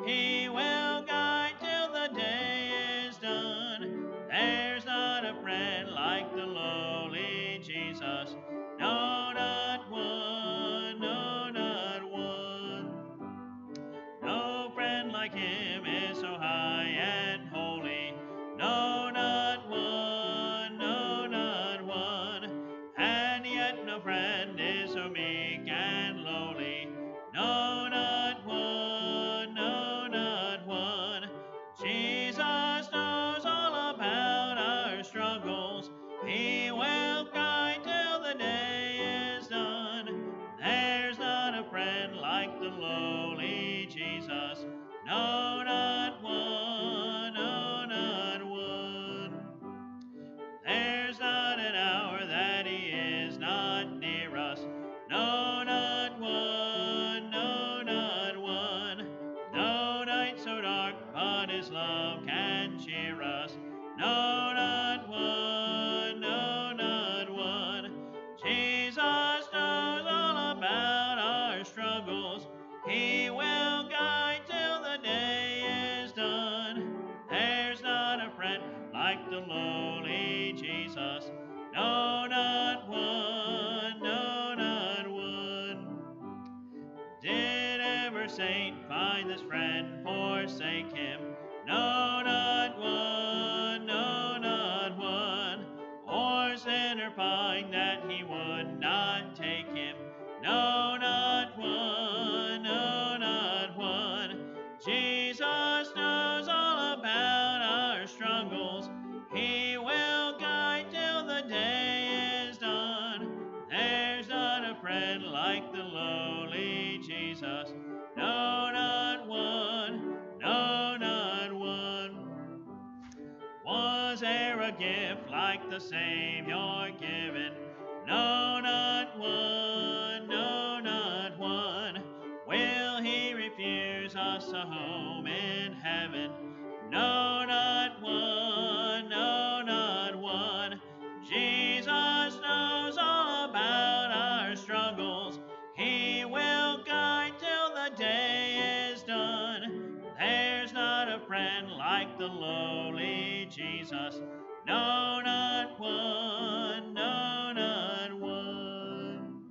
He will guide till the day is done. There's not a friend like the lowly Jesus. No, not one, no, not one. No friend like him is so high and holy. No, not one, no, not one. And yet no friend is so meek and lowly. No, not one, no, not one. Jesus knows all about our struggles. He will guide till the day is done. There's not a friend like the lowly Jesus. No, not one, no, not one. There's not an hour that he is not near us. No, not one, no, not one. No night so dark, but his love can cheer us. No, not one, no, not one. Jesus knows all about our struggles. He will guide till the day is done. There's not a friend like the lowly Jesus. No, not one, no, not one. Did ever saint find this friend forsake him? No, not one, no, not one. Or sinner find that he would not take him? No, not one, no, not one. Jesus knows all about our struggles. He will guide till the day is done. There's not a friend like the lowly Jesus. No, not one, no, not one. Was there a gift like the Savior given? No, not one, no, not one. Will he refuse us a home in heaven? No, not one, no, not one. Jesus knows all about our struggles. He will guide till the day is done. There's not a friend like the lowly Jesus. No, not one, no, not one.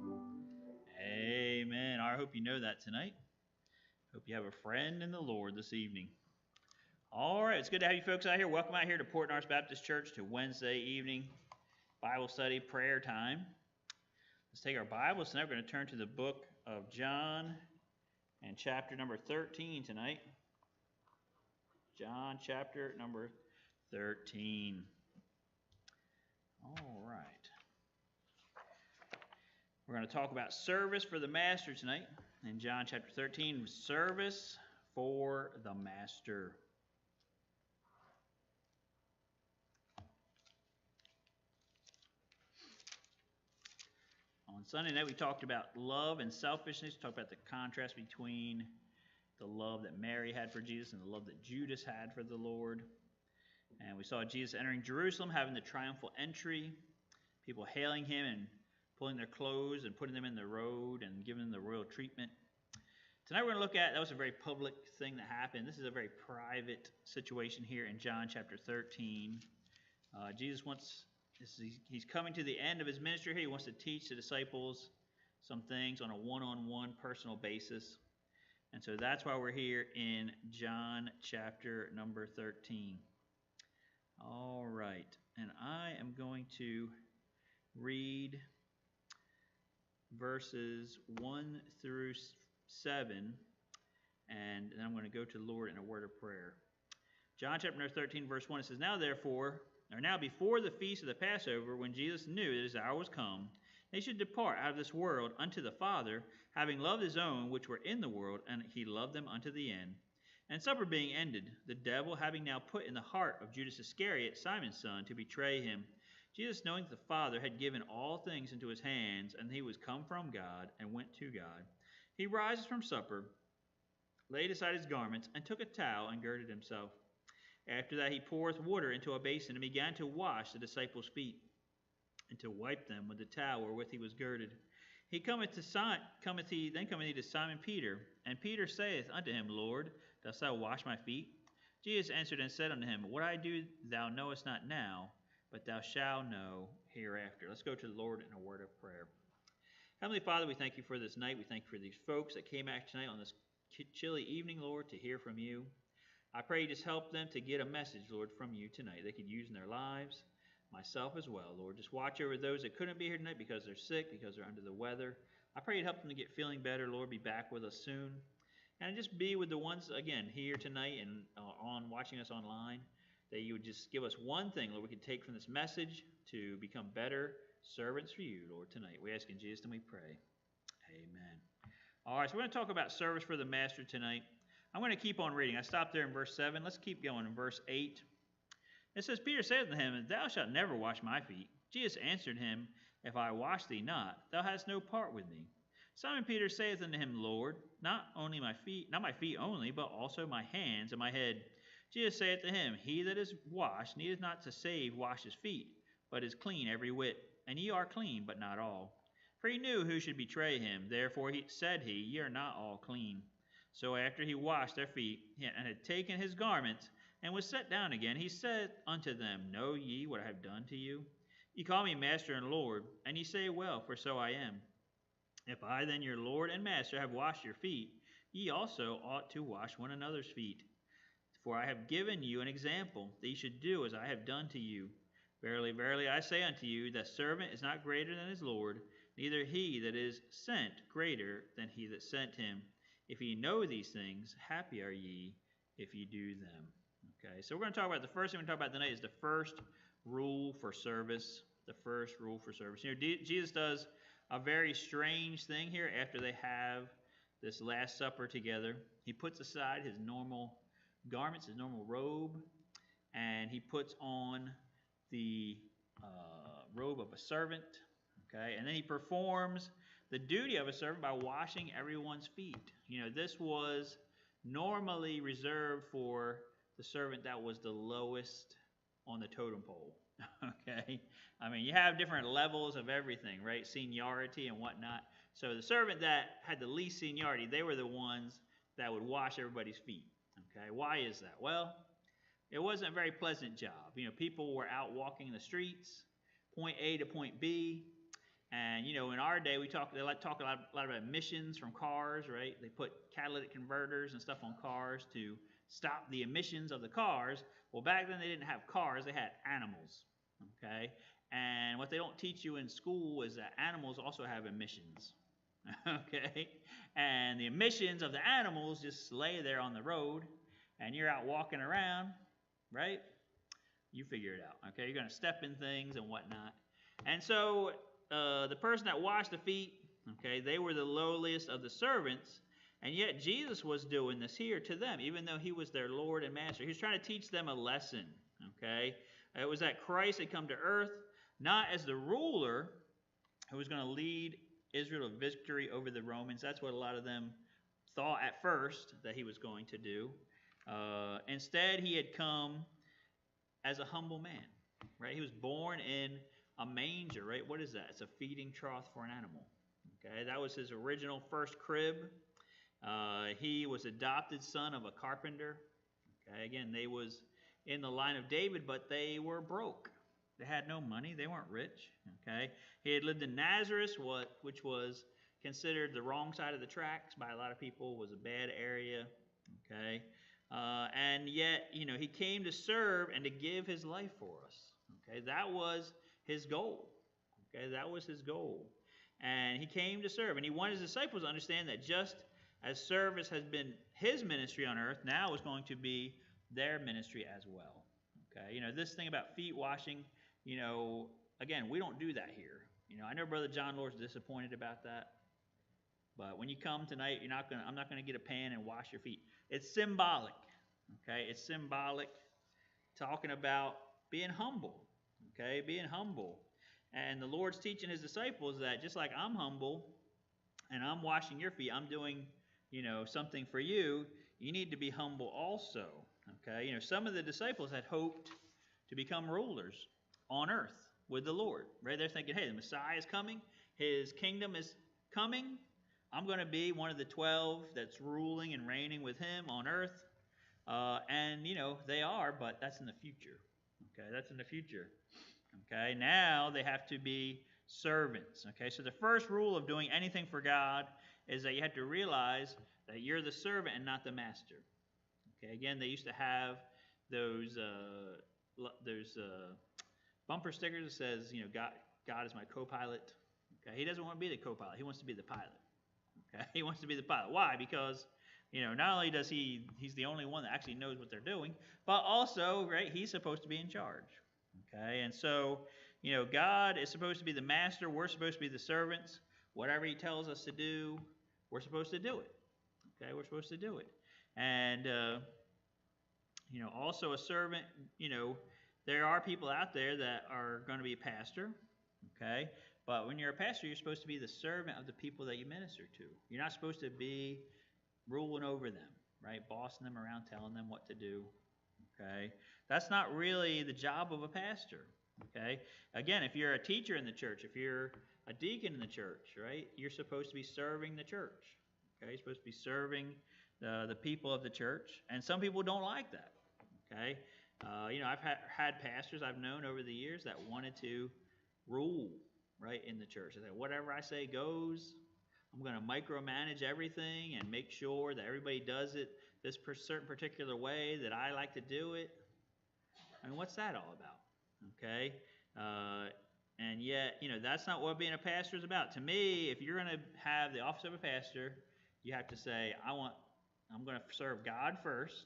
Amen. I hope you know that tonight. Hope you have a friend in the Lord this evening. All right, it's good to have you folks out here. Welcome out here to Port Norris Baptist Church to Wednesday evening Bible study prayer time. Let's take our Bibles tonight. We're going to turn to the book of John and chapter number 13 tonight. John chapter number 13. All right. We're going to talk about service for the master tonight. In John chapter 13, service for the master. On Sunday night, we talked about love and selfishness. We talked about the contrast between the love that Mary had for Jesus and the love that Judas had for the Lord. And we saw Jesus entering Jerusalem, having the triumphal entry, people hailing him and pulling their clothes and putting them in the road and giving them the royal treatment. Tonight we're going to look at, that was a very public thing that happened. This is a very private situation here in John chapter 13. Jesus wants... He's coming to the end of his ministry here. He wants to teach the disciples some things on a one-on-one personal basis. And so that's why we're here in John chapter number 13. All right. And I am going to read verses 1 through 7. And then I'm going to go to the Lord in a word of prayer. John chapter number 13, verse 1, it says, Now before the feast of the Passover, when Jesus knew that his hour was come, they should depart out of this world unto the Father, having loved his own which were in the world, and he loved them unto the end. And supper being ended, the devil having now put in the heart of Judas Iscariot, Simon's son, to betray him, Jesus, knowing that the Father had given all things into his hands, and he was come from God, and went to God, he rises from supper, laid aside his garments, and took a towel, and girded himself. After that he poureth water into a basin, and began to wash the disciples' feet, and to wipe them with the towel wherewith he was girded. Then cometh he to Simon Peter, and Peter saith unto him, Lord, dost thou wash my feet? Jesus answered and said unto him, What I do thou knowest not now, but thou shalt know hereafter. Let's go to the Lord in a word of prayer. Heavenly Father, we thank you for this night. We thank you for these folks that came out tonight on this chilly evening, Lord, to hear from you. I pray you just help them to get a message, Lord, from you tonight they could use in their lives, myself as well, Lord. Just watch over those that couldn't be here tonight because they're sick, because they're under the weather. I pray you'd help them to get feeling better, Lord. Be back with us soon. And just be with the ones, again, here tonight and watching us online, that you would just give us one thing, Lord, we could take from this message to become better servants for you, Lord, tonight. We ask in Jesus' name we pray. Amen. All right, so we're going to talk about service for the Master tonight. I'm going to keep on reading. I stopped there in verse 7. Let's keep going in verse 8. It says, Peter said unto him, Thou shalt never wash my feet. Jesus answered him, If I wash thee not, thou hast no part with me. Simon Peter saith unto him, Lord, not my feet only, but also my hands and my head. Jesus saith to him, He that is washed needeth not to save wash his feet, but is clean every whit. And ye are clean, but not all. For he knew who should betray him. Therefore said he, Ye are not all clean. So after he washed their feet, and had taken his garments, and was set down again, he said unto them, Know ye what I have done to you? Ye call me Master and Lord, and ye say, Well, for so I am. If I then, your Lord and Master, have washed your feet, ye also ought to wash one another's feet. For I have given you an example, that ye should do as I have done to you. Verily, verily, I say unto you, that servant is not greater than his Lord, neither he that is sent greater than he that sent him. If ye know these things, happy are ye if ye do them. Okay, so we're going to talk about the first thing we're going to talk about tonight is the first rule for service. The first rule for service. You know, Jesus does a very strange thing here after they have this Last Supper together. He puts aside his normal garments, his normal robe, and he puts on the robe of a servant. Okay, and then he performs the duty of a servant by washing everyone's feet. You know, this was normally reserved for the servant that was the lowest on the totem pole. Okay, I mean, you have different levels of everything, right? Seniority and whatnot. So the servant that had the least seniority, they were the ones that would wash everybody's feet. Okay, why is that? Well, it wasn't a very pleasant job. You know, people were out walking the streets, point A to point B. And, you know, in our day, they like talk a lot about emissions from cars, right? They put catalytic converters and stuff on cars to stop the emissions of the cars. Well, back then they didn't have cars, they had animals, okay? And what they don't teach you in school is that animals also have emissions, okay? And the emissions of the animals just lay there on the road, and you're out walking around, right? You figure it out, okay? You're going to step in things and whatnot. And so the person that washed the feet, okay, they were the lowliest of the servants, and yet Jesus was doing this here to them, even though he was their Lord and Master. He was trying to teach them a lesson, okay? It was that Christ had come to earth, not as the ruler who was going to lead Israel to victory over the Romans. That's what a lot of them thought at first that he was going to do. Instead, he had come as a humble man, right? He was born in a manger, right? What is that? It's a feeding trough for an animal. Okay, that was his original first crib. He was adopted son of a carpenter. Okay, again, they was in the line of David, but they were broke. They had no money. They weren't rich. Okay, he had lived in Nazareth, which was considered the wrong side of the tracks by a lot of people. Was a bad area. Okay, and yet, you know, he came to serve and to give his life for us. Okay, that was his goal. Okay, that was his goal. And he came to serve. And he wanted his disciples to understand that just as service has been his ministry on earth, now is going to be their ministry as well. Okay, you know, this thing about feet washing, you know, again, we don't do that here. You know, I know Brother John Lord's disappointed about that. But when you come tonight, I'm not going to get a pan and wash your feet. It's symbolic. Okay, it's symbolic, talking about being humble. Okay, being humble. And the Lord's teaching his disciples that just like I'm humble and I'm washing your feet, I'm doing, you know, something for you, you need to be humble also. Okay, you know, some of the disciples had hoped to become rulers on earth with the Lord, right? They're thinking, hey, the Messiah is coming. His kingdom is coming, I'm going to be one of the 12 that's ruling and reigning with him on earth. And, they are, but that's in the future. Okay, that's in the future. Okay, now they have to be servants. Okay, so the first rule of doing anything for God is that you have to realize that you're the servant and not the master. Okay, again, they used to have those bumper stickers that says, God is my co-pilot. Okay, he doesn't want to be the co-pilot; he wants to be the pilot. Okay, he wants to be the pilot. Why? Because not only does he's the only one that actually knows what they're doing, but also, right, he's supposed to be in charge. Okay, and so, God is supposed to be the master. We're supposed to be the servants. Whatever he tells us to do, we're supposed to do it. Okay, we're supposed to do it. And, also a servant, there are people out there that are going to be a pastor. Okay, but when you're a pastor, you're supposed to be the servant of the people that you minister to. You're not supposed to be ruling over them, right? Bossing them around, telling them what to do. Okay, that's not really the job of a pastor. Okay, again, if you're a teacher in the church, if you're a deacon in the church, right, you're supposed to be serving the church. Okay, you're supposed to be serving the people of the church, and some people don't like that. Okay, I've had pastors I've known over the years that wanted to rule, right, in the church. They say, whatever I say goes. I'm going to micromanage everything and make sure that everybody does it this certain particular way that I like to do it. I mean, what's that all about? Okay, and yet, that's not what being a pastor is about. To me, if you're going to have the office of a pastor, you have to say, I'm going to serve God first,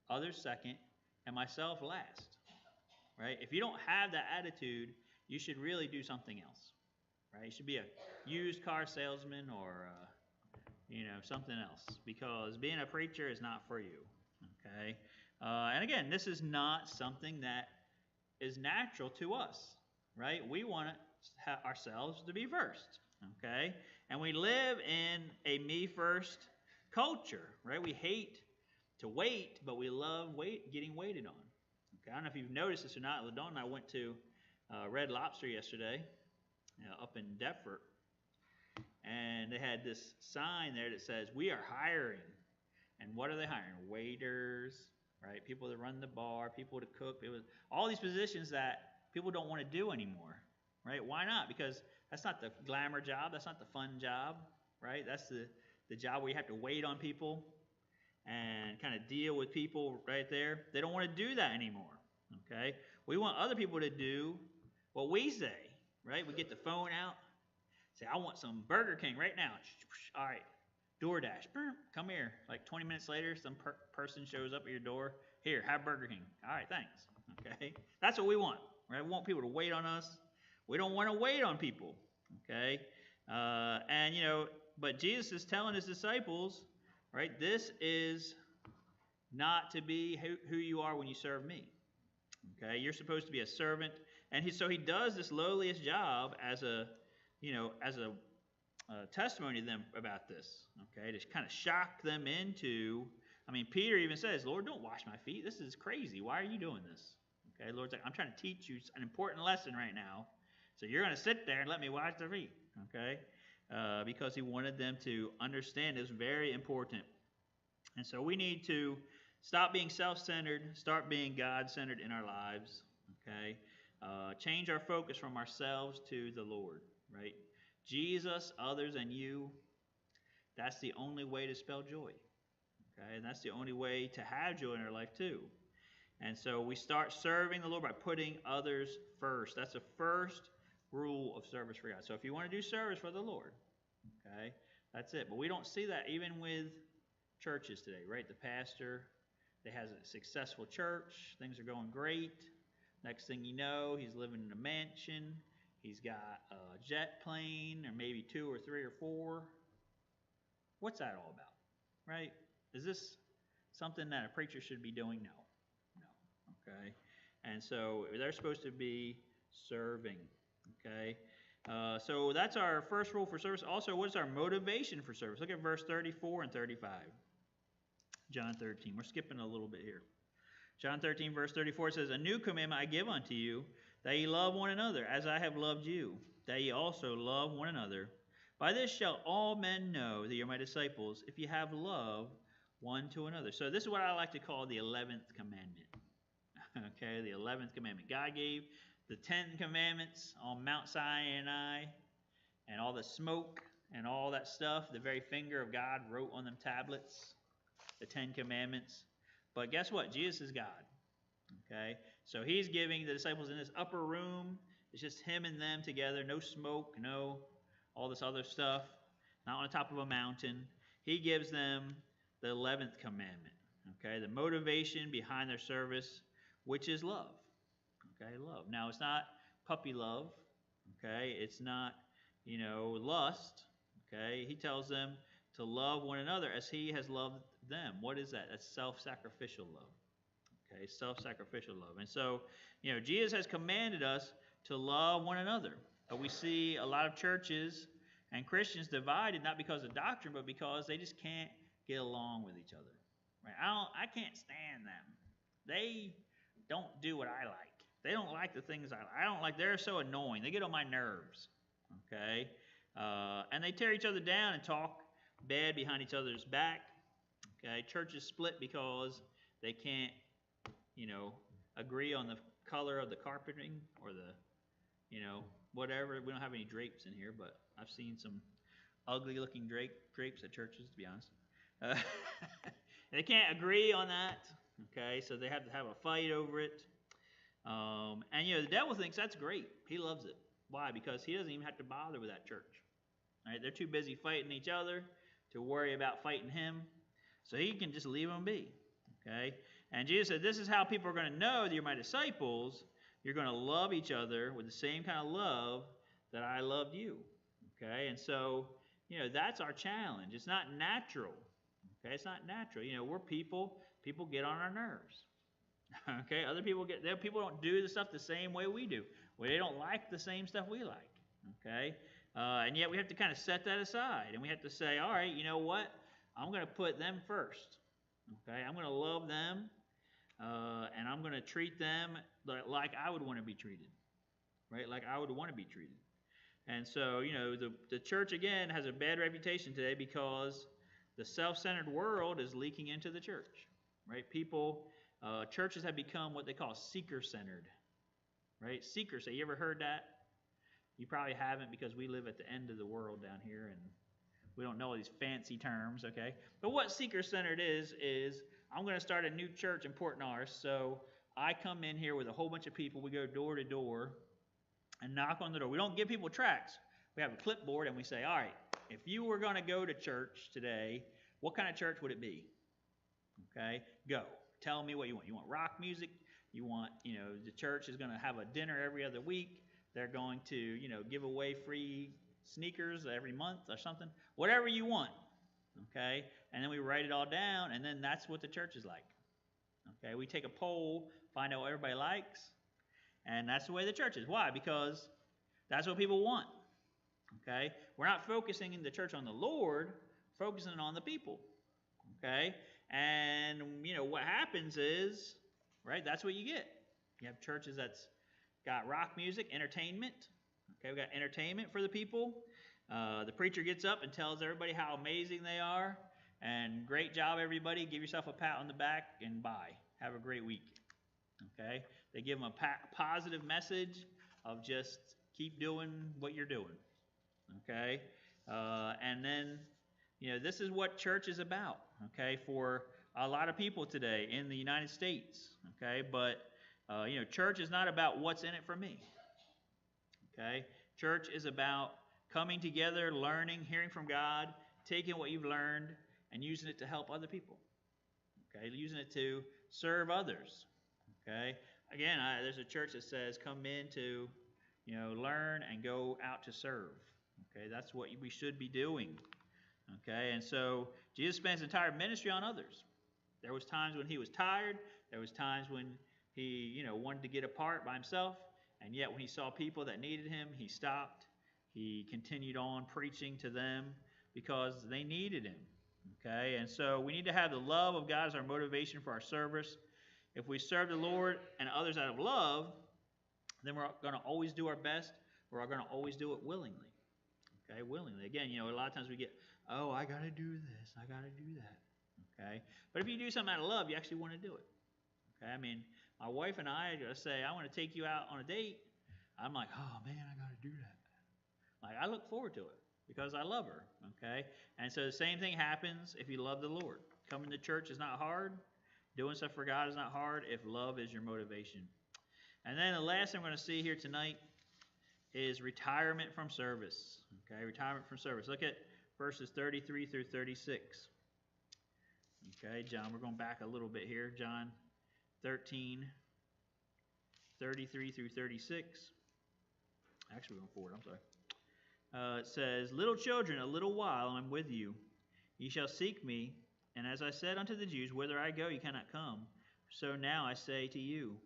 others second, and myself last. Right? If you don't have that attitude, you should really do something else. Right? You should be a used car salesman or something else, because being a preacher is not for you. Okay? And again, this is not something that is natural to us. Right? We want ourselves to be first. Okay? And we live in a me first culture. Right? We hate to wait, but we love getting waited on. Okay? I don't know if you've noticed this or not. Ladon and I went to Red Lobster yesterday, up in Deptford, and they had this sign there that says, "We are hiring." And what are they hiring? Waiters, right? People that run the bar, people to cook, all these positions that people don't want to do anymore, right? Why not? Because that's not the glamour job. That's not the fun job, right? That's the job where you have to wait on people and kind of deal with people right there. They don't want to do that anymore, okay? We want other people to do what we say, right? We get the phone out, say, I want some Burger King right now. All right, DoorDash, come here. Like 20 minutes later, some person shows up at your door. Here, have Burger King. All right, thanks. Okay, that's what we want, right? We want people to wait on us. We don't want to wait on people, okay? But Jesus is telling his disciples, right, this is not to be who you are when you serve me. Okay, you're supposed to be a servant, and so he does this lowliest job as a testimony to them about this. Okay, to kind of shock them into. I mean, Peter even says, "Lord, don't wash my feet. This is crazy. Why are you doing this?" Okay, Lord's like, "I'm trying to teach you an important lesson right now, so you're going to sit there and let me wash their feet." Okay, because he wanted them to understand it's very important, and so we need to stop being self-centered, start being God-centered in our lives, okay? Change our focus from ourselves to the Lord, right? Jesus, others, and you, that's the only way to spell joy, okay? And that's the only way to have joy in our life too. And so we start serving the Lord by putting others first. That's the first rule of service for God. So if you want to do service for the Lord, okay, that's it. But we don't see that even with churches today, right? The pastor, they has a successful church. Things are going great. Next thing you know, he's living in a mansion. He's got a jet plane, or maybe 2 or 3 or 4. What's that all about, right? Is this something that a preacher should be doing? No. Okay. And so they're supposed to be serving. Okay. So that's our first rule for service. Also, what is our motivation for service? Look at verse 34 and 35. John 13. We're skipping a little bit here. John 13, verse 34 says, "A new commandment I give unto you, that ye love one another, as I have loved you, that ye also love one another. By this shall all men know that you're my disciples if you have love one to another. So this is what I like to call the 11th commandment. Okay, the 11th commandment. God gave the 10 commandments on Mount Sinai, and all the smoke and all that stuff. The very finger of God wrote on them tablets the 10 commandments. But guess what? Jesus is God. Okay, so he's giving the disciples in this upper room. It's just him and them together. No smoke, no all this other stuff. Not on the top of a mountain. He gives them the 11th commandment. Okay, the motivation behind their service, which is love. Okay, love. Now, it's not puppy love. Okay, it's not, lust. Okay, he tells them to love one another as he has loved them. What is that? That's self-sacrificial love. Okay, self-sacrificial love. And so, Jesus has commanded us to love one another. But we see a lot of churches and Christians divided not because of doctrine, but because they just can't get along with each other. Right? I can't stand them. They don't do what I like. They don't like the things I like. I don't like. They're so annoying. They get on my nerves. Okay, and they tear each other down and talk bad behind each other's back. Okay, churches split because they can't, agree on the color of the carpeting or the, whatever. We don't have any drapes in here, but I've seen some ugly-looking drapes at churches, to be honest. They can't agree on that. Okay, so they have to have a fight over it. And the devil thinks that's great. He loves it. Why? Because he doesn't even have to bother with that church. All right, they're too busy fighting each other to worry about fighting him. So he can just leave them be. Okay? And Jesus said, this is how people are going to know that you're my disciples. You're going to love each other with the same kind of love that I loved you. Okay? And so, that's our challenge. It's not natural. Okay? It's not natural. We're people. People get on our nerves. Okay? People don't do the stuff the same way we do. Well, they don't like the same stuff we like. Okay? And yet we have to kind of set that aside. And we have to say, all right, you know what? I'm going to put them first. Okay? I'm going to love them. And I'm going to treat them like I would want to be treated. Right? Like I would want to be treated. And so, the church, again, has a bad reputation today because the self-centered world is leaking into the church. Right? Churches have become what they call seeker-centered. Right? Seeker-centered. You ever heard that? You probably haven't because we live at the end of the world down here and we don't know all these fancy terms, okay? But what seeker-centered is I'm going to start a new church in Port Norris, so I come in here with a whole bunch of people. We go door to door and knock on the door. We don't give people tracts. We have a clipboard and we say, all right, if you were going to go to church today, what kind of church would it be? Okay? Go. Tell me what you want. You want rock music? You want, the church is going to have a dinner every other week. They're going to, give away free sneakers every month or something. Whatever you want. Okay? And then we write it all down, and then that's what the church is like. Okay? We take a poll, find out what everybody likes, and that's the way the church is. Why? Because that's what people want. Okay? We're not focusing in the church on the Lord, focusing on the people. Okay? And, what happens is, right, that's what you get. You have churches that's got rock music, entertainment. Okay, we got entertainment for the people. The preacher gets up and tells everybody how amazing they are. And great job, everybody. Give yourself a pat on the back and bye. Have a great week. Okay? They give them a positive message of just keep doing what you're doing. Okay? And then, this is what church is about. Okay? For a lot of people today in the United States. Okay? But church is not about what's in it for me. Okay? Church is about coming together, learning, hearing from God, taking what you've learned, and using it to help other people. Okay? Using it to serve others. Okay? Again, there's a church that says come in to, learn and go out to serve. Okay? That's what we should be doing. Okay? And so Jesus spent his entire ministry on others. There was times when he was tired. There was times when he, wanted to get apart by himself, and yet when he saw people that needed him, he stopped. He continued on preaching to them because they needed him. Okay, and so we need to have the love of God as our motivation for our service. If we serve the Lord and others out of love, then we're going to always do our best. We're going to always do it willingly. Okay, willingly. Again, a lot of times we get, oh, I got to do this, I got to do that. Okay, but if you do something out of love, you actually want to do it. Okay, I mean, my wife and I say, I want to take you out on a date. I'm like, oh man, I got to do that. Like, I look forward to it because I love her. Okay, and so the same thing happens if you love the Lord. Coming to church is not hard. Doing stuff for God is not hard if love is your motivation. And then the last thing we're going to see here tonight is retirement from service. Okay, retirement from service. Look at verses 33 through 36. Okay, John, we're going back a little bit here. John 13, 33 through 36. Actually, we're going forward, I'm sorry. It says, Little children, a little while I'm with you. Ye shall seek me, and as I said unto the Jews, whither I go, ye cannot come. So now I say to you,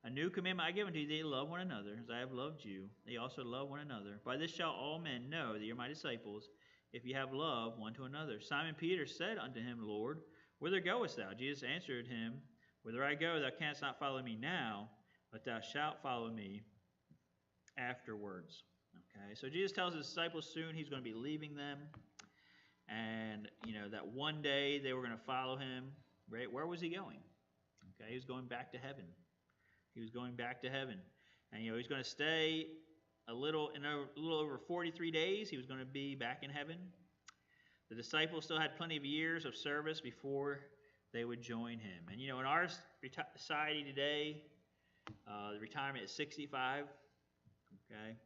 a new commandment I give unto you, that ye love one another, as I have loved you. Ye also love one another. By this shall all men know that ye are my disciples, if ye have love one to another. Simon Peter said unto him, Lord, whither goest thou? Jesus answered him, Whither I go, thou canst not follow me now, but thou shalt follow me afterwards. Okay, so Jesus tells his disciples soon he's going to be leaving them. And, that one day they were going to follow him. Right? Where was he going? Okay, he was going back to heaven. He was going back to heaven. And, he's going to stay a little over 43 days. He was going to be back in heaven. The disciples still had plenty of years of service before they would join him. And, in our society today, the retirement is 65. Okay.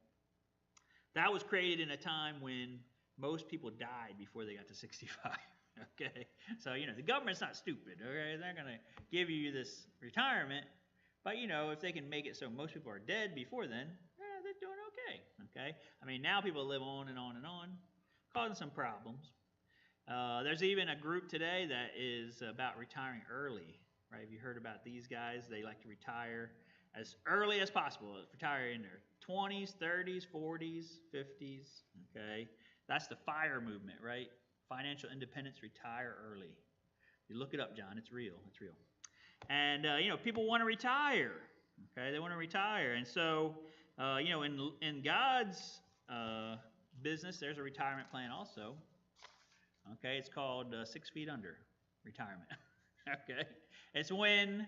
That was created in a time when most people died before they got to 65. Okay. So, the government's not stupid. Okay. They're going to give you this retirement. But, if they can make it so most people are dead before then, they're doing okay. Okay. I mean, now people live on and on and on, causing some problems. There's even a group today that is about retiring early. Right. Have you heard about these guys? They like to retire as early as possible. Retire in their 20s, 30s, 40s, 50s. Okay. That's the FIRE movement, right? Financial independence, retire early. You look it up, John. It's real. It's real. And, people want to retire. Okay, they want to retire. And so, in God's business, there's a retirement plan also. Okay, it's called 6 feet under retirement. Okay, it's when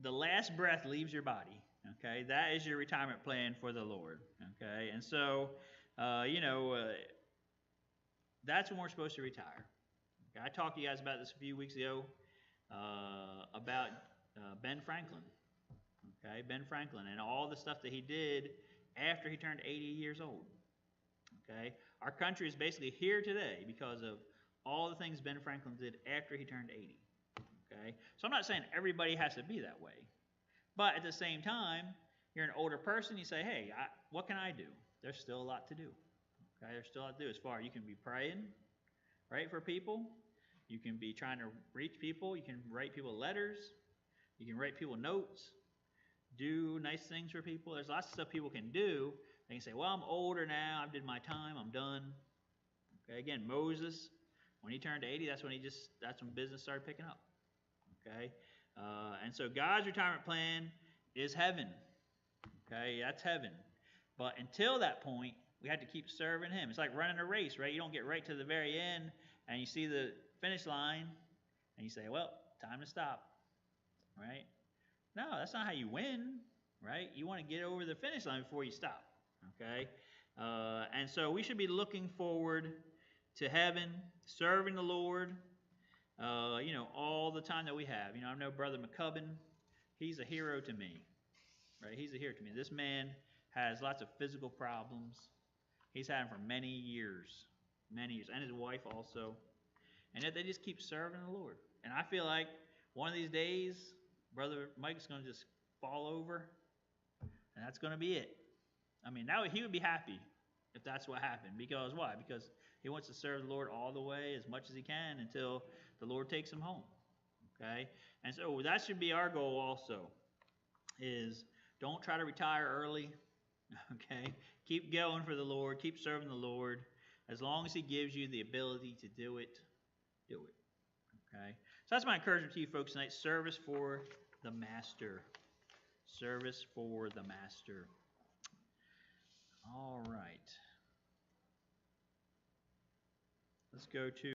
the last breath leaves your body. Okay, that is your retirement plan for the Lord. Okay, and so, that's when we're supposed to retire. Okay, I talked to you guys about this a few weeks ago about Ben Franklin. Okay, Ben Franklin and all the stuff that he did after he turned 80 years old. Okay, our country is basically here today because of all the things Ben Franklin did after he turned 80. Okay, so I'm not saying everybody has to be that way, but at the same time, you're an older person. You say, hey, what can I do? There's still a lot to do. Okay, there's still a lot to do. As far as you can be praying, right, for people. You can be trying to reach people. You can write people letters. You can write people notes. Do nice things for people. There's lots of stuff people can do. They can say, well, I'm older now. I did my time. I'm done. Okay, again, Moses, when he turned 80, that's when business started picking up. Okay, and so God's retirement plan is heaven. Okay, that's heaven. But until that point, we have to keep serving him. It's like running a race, right? You don't get right to the very end and you see the finish line and you say, well, time to stop, right? No, that's not how you win, right? You want to get over the finish line before you stop, okay? And so we should be looking forward to heaven, serving the Lord, all the time that we have. I know Brother McCubbin, he's a hero to me, right? He's a hero to me. This man has lots of physical problems. He's had them for many years, and his wife also. And yet they just keep serving the Lord. And I feel like one of these days, Brother Mike's going to just fall over, and that's going to be it. I mean, now he would be happy if that's what happened. Because why? Because he wants to serve the Lord all the way, as much as he can, until the Lord takes him home. Okay? And so that should be our goal also, is don't try to retire early. Okay? Keep going for the Lord. Keep serving the Lord. As long as he gives you the ability to do it, do it. Okay? So that's my encouragement to you folks tonight. Service for the Master. Service for the Master. All right. Let's go to